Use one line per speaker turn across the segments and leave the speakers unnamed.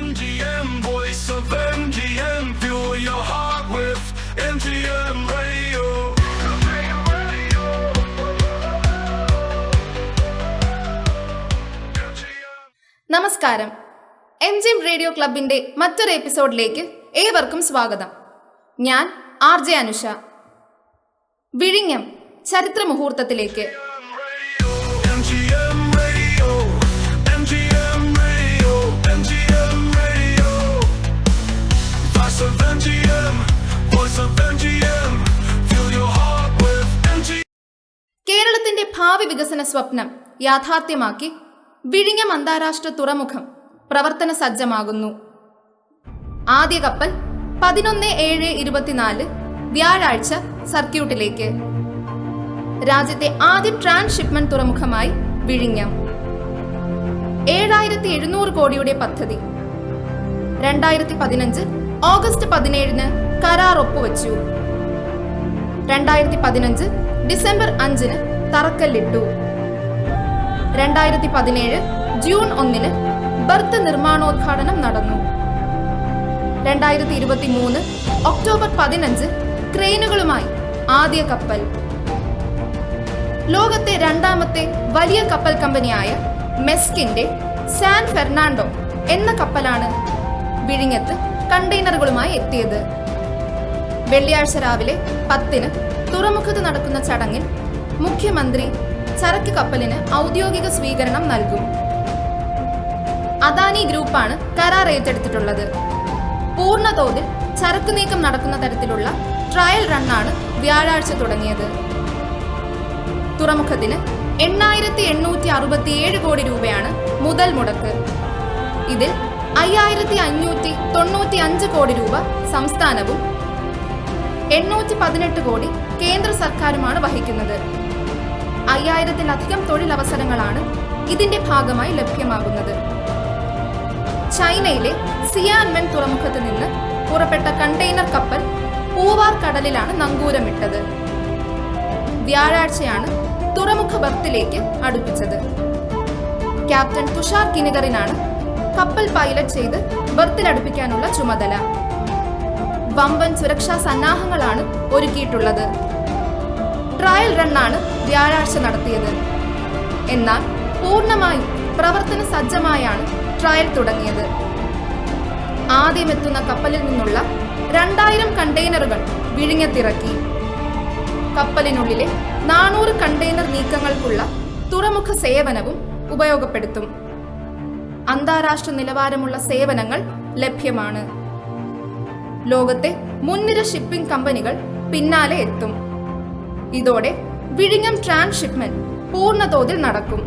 MGM, voice of MGM, fuel your heart with MGM Radio.
നമസ്കാരം. MGM radio ക്ലബിന്റെ മറ്റൊരു എപ്പിസോഡിലേക്ക് ഏവർക്കും സ്വാഗതം. ഞാൻ RJ അനുഷ. വിഴിഞ്ഞം ചരിത്ര മുഹൂർത്തത്തിലേക്ക്. കേരളത്തിന്റെ ഭാവി വികസന സ്വപ്നം യാഥാർത്ഥ്യമാക്കി വിഴിഞ്ഞം അന്താരാഷ്ട്ര തുറമുഖം പ്രവർത്തന സജ്ജമാകുന്നു. ആദ്യ കപ്പൽ 11/7/24 വ്യാഴാഴ്ച സർക്യൂട്ടിലേക്ക്. രാജ്യത്തെ ആദ്യ ട്രാൻസ്ഷിപ്മെന്റ് തുറമുഖമായി വിഴിഞ്ഞം. 7700 കോടിയുടെ പദ്ധതി. 2015 ഓഗസ്റ്റ് 17 കരാർ ഒപ്പുവച്ചു. 2015 ഡിസംബർ 5 തറക്കല്ലിട്ടു. 2017 ജൂൺ 1 ബർത്ത് നിർമ്മാണോദ്ഘാടനം നടന്നു. 2023 ഒക്ടോബർ 15 ക്രെയിനുകളുമായി ആദ്യ കപ്പൽ. ലോകത്തെ രണ്ടാമത്തെ വലിയ കപ്പൽ കമ്പനിയായ മെസ്കിന്റെ സാൻ ഫെർണാണ്ടോ എന്ന കപ്പലാണ് വിഴിഞ്ഞത്ത് കണ്ടെയ്നറുകളുമായി എത്തിയത്. വെള്ളിയാഴ്ച രാവിലെ 10 തുറമുഖത്ത് നടക്കുന്ന ചടങ്ങിൽ മുഖ്യമന്ത്രി ചരക്ക് കപ്പലിന് ഔദ്യോഗിക സ്വീകരണം നൽകും. അദാനി ഗ്രൂപ്പാണ് കരാർ ഏറ്റെടുത്തിട്ടുള്ളത്. പൂർണ്ണതോതിൽ ചരക്ക് നീക്കം നടക്കുന്ന തരത്തിലുള്ള ട്രയൽ റണ്ണാണ് വ്യാഴാഴ്ച തുടങ്ങിയത്. തുറമുഖത്തിന് 8867 കോടി രൂപയാണ് മുതൽ മുടക്ക്. ഇതിൽ 5595 കോടി രൂപ സംസ്ഥാനവും 818 കോടി കേന്ദ്ര സർക്കാരുമാണ് വഹിക്കുന്നത്. 5000-ലധികം തൊഴിലവസരങ്ങളാണ് ഇതിന്റെ ഭാഗമായി ലഭ്യമാകുന്നത്. ചൈനയിലെ സിയാൻമെൻ തുറമുഖത്ത് നിന്ന് പുറപ്പെട്ട കണ്ടെയ്നർ കപ്പൽ പൂവാർ കടലിലാണ് നങ്കൂരമിട്ടത്. വ്യാഴാഴ്ചയാണ് തുറമുഖ ബർത്തിലേക്ക് അടുപ്പിച്ചത്. ക്യാപ്റ്റൻ തുഷാർ കിനികറിനാണ് കപ്പൽ പൈലറ്റ് ചെയ്ത് ബർത്തിലടുപ്പിക്കാനുള്ള ചുമതല. വമ്പൻ സുരക്ഷാ സന്നാഹങ്ങളാണ് ഒരുക്കിയിട്ടുള്ളത്. ട്രയൽ റണ്ണാണ് വ്യാഴാഴ്ച നടത്തിയത്. എന്നാൽ പൂർണ്ണമായും പ്രവർത്തന സജ്ജമായാണ് ട്രയൽ തുടങ്ങിയത്. ആദ്യമെത്തുന്ന കപ്പലിൽ നിന്നുള്ള 2000 കണ്ടെയ്നറുകൾ വിഴിഞ്ഞത്തിറക്കി. കപ്പലിനുള്ളിലെ 400 കണ്ടെയ്നർ നീക്കങ്ങൾക്കുള്ള തുറമുഖ സേവനവും ഉപയോഗപ്പെടുത്തും. അന്താരാഷ്ട്ര നിലവാരമുള്ള സേവനങ്ങൾ ലഭ്യമാണ്. ലോകത്തെ മുൻനിര ഷിപ്പിംഗ് കമ്പനികൾ പിന്നാലെ എത്തും. ഇതോടെ വിഴിഞ്ഞം ട്രാൻസ്ഷിപ്മെന്റ് പൂർണ്ണതോതിൽ നടക്കും.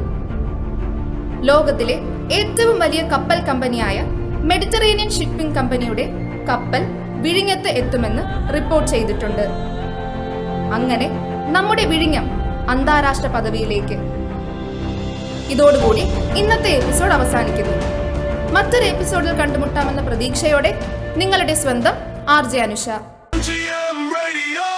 ലോകത്തിലെ ഏറ്റവും വലിയ കപ്പൽ കമ്പനിയായ മെഡിറ്ററേനിയൻ ഷിപ്പിംഗ് കമ്പനിയുടെ കപ്പൽ വിഴിഞ്ഞത്ത് എത്തുമെന്ന് റിപ്പോർട്ട് ചെയ്തിട്ടുണ്ട്. അങ്ങനെ നമ്മുടെ വിഴിഞ്ഞം അന്താരാഷ്ട്ര പദവിയിലേക്ക്. ഇതോടുകൂടി ഇന്നത്തെ എപ്പിസോഡ് അവസാനിക്കുന്നു. മറ്റൊരു എപ്പിസോഡിൽ കണ്ടുമുട്ടാമെന്ന പ്രതീക്ഷയോടെ നിങ്ങളുടെ സ്വന്തം RJ അനുഷ.
MGM Radio.